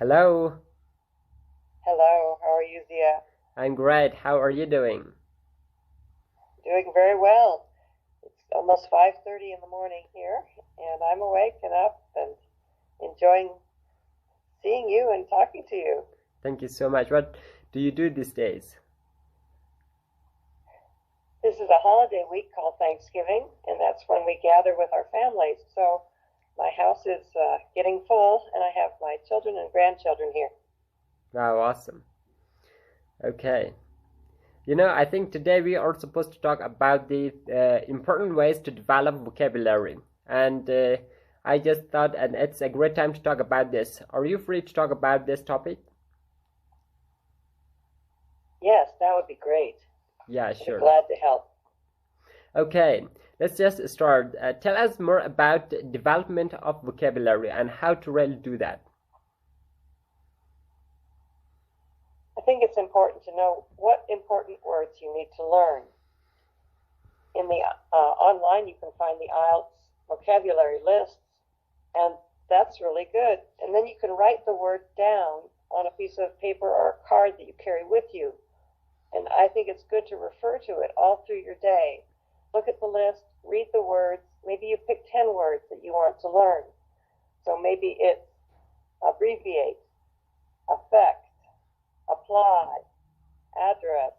Hello, Hello, how are you, Zia? I'm great. How are you doing? Doing very well. It's almost 5:30 in the morning here, and I'm awake and up and enjoying seeing you and talking to you. Thank you so much. What do you do these days? This is a holiday week called Thanksgiving, and that's when we gather with our families. So my house is getting full, and I have my children and grandchildren here. Wow, awesome. Okay. I think today we are supposed to talk about the important ways to develop vocabulary. And I just thought, and it's a great time to talk about this. Are you free to talk about this topic? Yes, that would be great. Yeah, I'd be sure. glad to help. Okay, let's just start. Tell us more about the development of vocabulary and how to really do that. I think it's important to know what important words you need to learn. In the online, you can find the IELTS vocabulary lists, and that's really good. And then you can write the word down on a piece of paper or a card that you carry with you. And I think it's good to refer to it all through your day. Look at the list, read the words. Maybe you pick 10 words that you want to learn. So maybe it's abbreviate, affect, apply, address,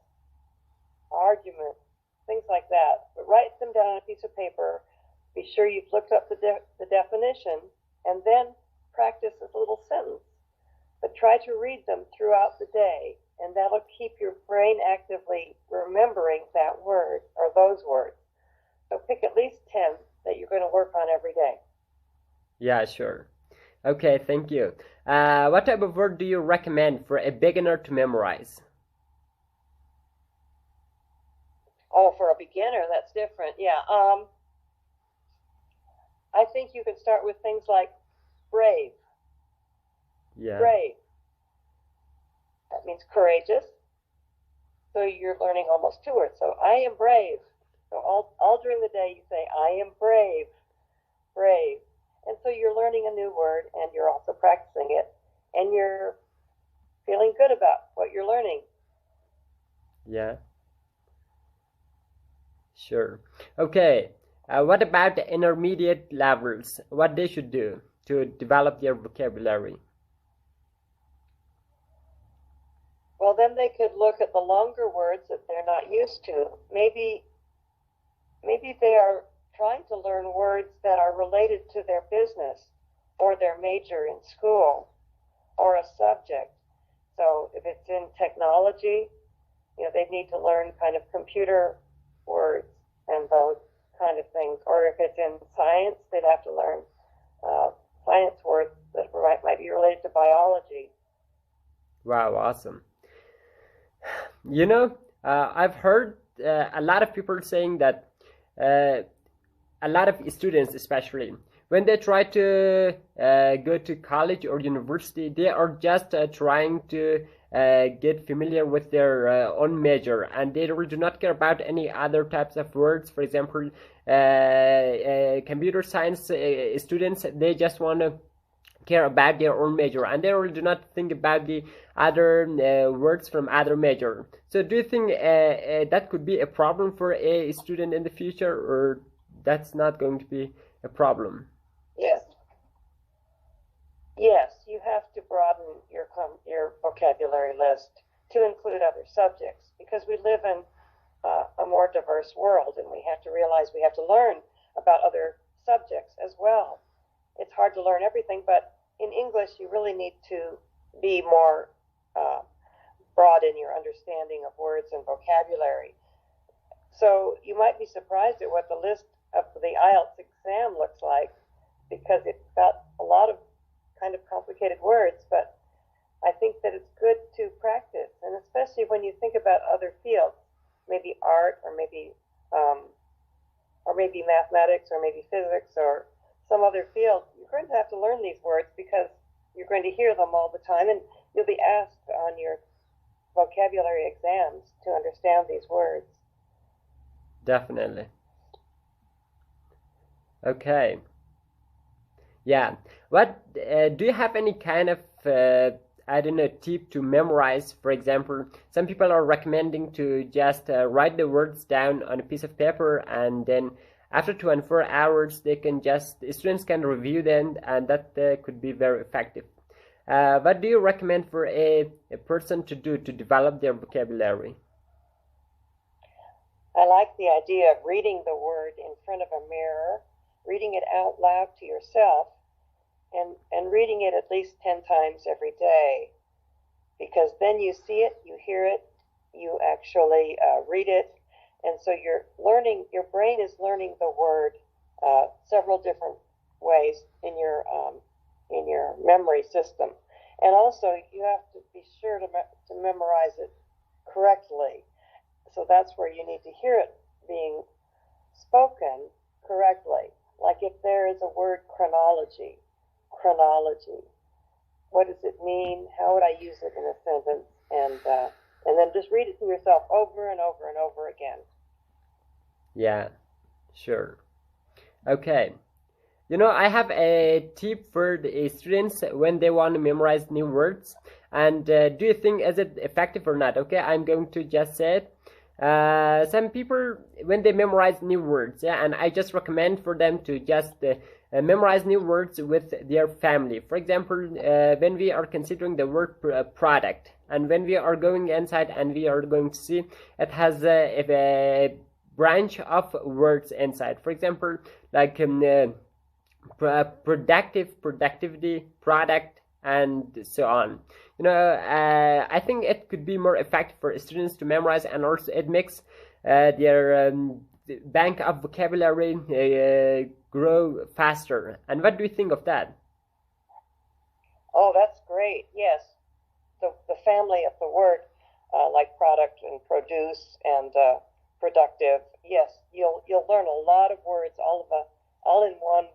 argument, things like that. But write them down on a piece of paper. Be sure you've looked up the definition, and then practice this little sentence. But try to read them throughout the day, and that'll keep your brain actively remembering that word or those words. So pick at least 10 that you're going to work on every day. Yeah, sure. Okay, thank you. What type of word do you recommend for a beginner to memorize? Oh, for a beginner, that's different. Yeah. I think you can start with things like brave. Yeah. Brave. That means courageous. So you're learning almost two words. So I am brave. So all during the day you say, I am brave, brave. And so you're learning a new word and you're also practicing it and you're feeling good about what you're learning. Yeah. Sure. Okay. What about the intermediate levels? What they should do to develop their vocabulary? Well, then they could look at the longer words that they're not used to. Maybe they are trying to learn words that are related to their business or their major in school or a subject. So if it's in technology, they need to learn kind of computer words and those kind of things. Or if it's in science, they'd have to learn science words that might be related to biology. Wow, awesome. I've heard a lot of people saying that a lot of students, especially when they try to go to college or university, they are just trying to get familiar with their own major, and they really do not care about any other types of words. For example, computer science students, they just want to care about their own major, and they really do not think about the other words from other major. So do you think that could be a problem for a student in the future, or that's not going to be a problem? Yes. Yes, you have to broaden your vocabulary list to include other subjects because we live in a more diverse world, and we have to realize we have to learn about other subjects as well. It's hard to learn everything, but in English, you really need to be more broad in your understanding of words and vocabulary. So you might be surprised at what the list of the IELTS exam looks like because it's got a lot of kind of complicated words, but I think that it's good to practice, and especially when you think about other fields, maybe art or maybe mathematics or maybe physics or some other field, you're going to have to learn these words because you're going to hear them all the time, and you'll be asked on your vocabulary exams to understand these words. Definitely. Okay. Yeah. What do you have any kind of I don't know, tip to memorize. For example, some people are recommending to just write the words down on a piece of paper, and then after 24 hours students can review them, and that could be very effective. What do you recommend for a person to do to develop their vocabulary? I like the idea of reading the word in front of a mirror, reading it out loud to yourself, and reading it at least 10 times every day, because then you see it, you hear it, you actually read it, and so your brain is learning the word several different ways in your memory system. And also you have to be sure to memorize it correctly. So that's where you need to hear it being spoken correctly. Like if there is a word chronology, what does it mean? How would I use it in a sentence? And then just read it to yourself over and over and over again. Yeah, sure. Okay. I have a tip for the students when they want to memorize new words. And do you think is it effective or not? Okay, I'm going to just say it. Some people, when they memorize new words, yeah, and I just recommend for them to just memorize new words with their family. For example, when we are considering the word product, and when we are going inside and we are going to see it has a branch of words inside. For example, like productivity, product, and so on. I think it could be more effective for students to memorize, and also it makes their bank of vocabulary grow faster. And what do you think of that? Oh, that's great. Yes, the family of the word, like product and produce and productive. Yes, you'll learn a lot of words all in one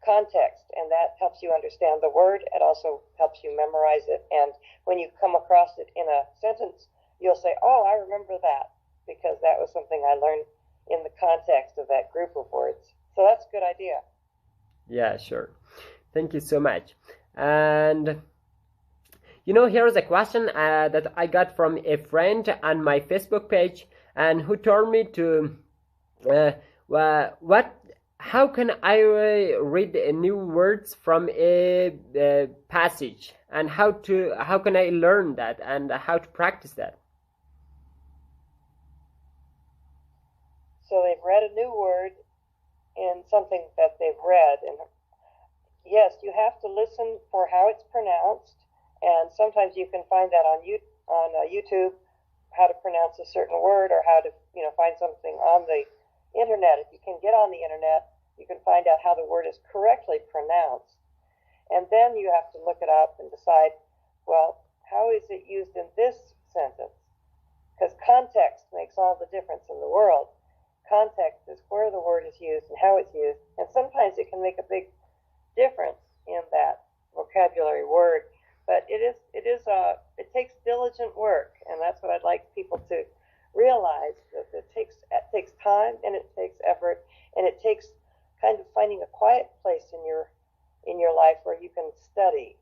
context, and that helps you understand the word. It also helps you memorize it, and when you come across it in a sentence, you'll say, oh, I remember that, because that was something I learned in the context of that group of words. So that's a good idea. Yeah, sure. Thank you so much. And here's a question that I got from a friend on my Facebook page, and who told me to how can I read new words from a passage, and how can I learn that, and how to practice that? So they've read a new word in something that they've read, and yes, you have to listen for how it's pronounced, and sometimes you can find that on YouTube, how to pronounce a certain word, or how to find something on the internet. If you can get on the internet, you can find out how the word is correctly pronounced. And then you have to look it up and decide, well, how is it used in this sentence? Because context makes all the difference in the world. Context is where the word is used and how it's used. And sometimes it can make a big difference in that vocabulary word. But it takes diligent work, and that's what I'd like people to realize, that it takes time, and it takes effort, and it takes kind of finding a quiet place in your life where you can study.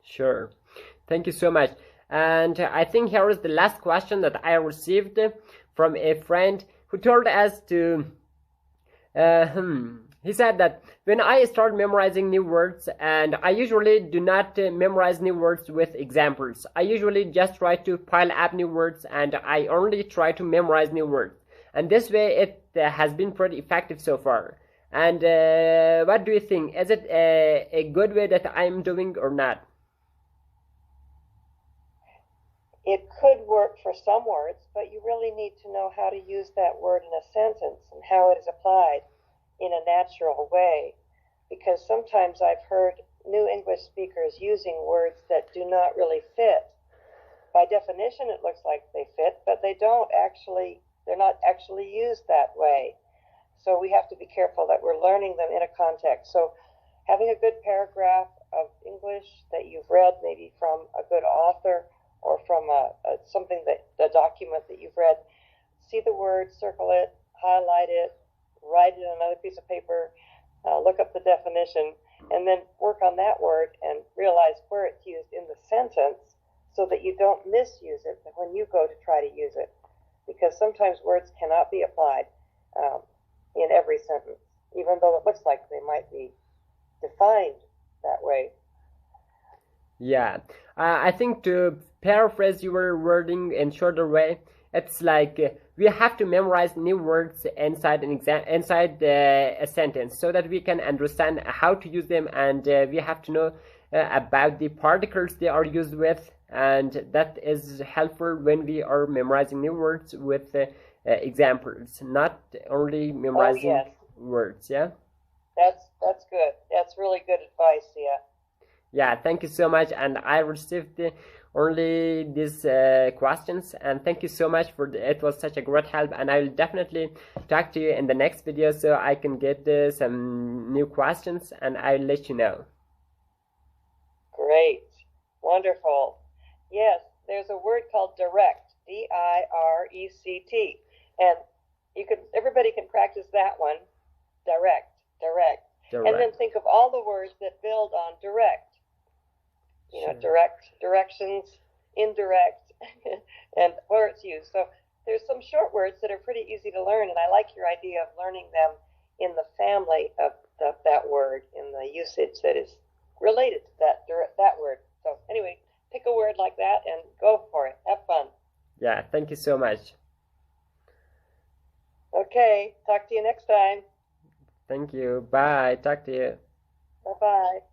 Sure. Thank you so much. And I think here is the last question that I received from a friend who told us to he said that when I start memorizing new words, and I usually do not memorize new words with examples. I usually just try to pile up new words, and I only try to memorize new words. And this way it has been pretty effective so far. And what do you think? Is it a good way that I'm doing or not? It could work for some words, but you really need to know how to use that word in a sentence and how it is applied in a natural way. Because sometimes I've heard new English speakers using words that do not really fit. By definition, it looks like they fit, but they're not actually used that way. So we have to be careful that we're learning them in a context. So having a good paragraph of English that you've read, maybe from a good author or from a document that you've read, see the word, circle it, highlight it, write it on another piece of paper, look up the definition, and then work on that word and realize where it's used in the sentence so that you don't misuse it when you go to try to use it. Because sometimes words cannot be applied in every sentence, even though it looks like they might be defined that way. Yeah, I think to paraphrase your wording in shorter way, it's like we have to memorize new words inside a sentence so that we can understand how to use them, and we have to know about the particles they are used with, and that is helpful when we are memorizing new words with examples, not only memorizing words. Yeah. That's good. That's really good advice, yeah. Yeah, thank you so much, and I received only these questions, and thank you so much for it was such a great help, and I will definitely talk to you in the next video so I can get some new questions, and I'll let you know. Great. Wonderful. Yes, there's a word called direct, D-I-R-E-C-T, and everybody can practice that one. Direct. And then think of all the words that build on direct. You know, direct, directions, indirect, and where it's used. So there's some short words that are pretty easy to learn, and I like your idea of learning them in the family of that word, in the usage that is related to that word. So anyway, pick a word like that and go for it. Have fun. Yeah, thank you so much. Okay, talk to you next time. Thank you. Bye. Talk to you. Bye-bye.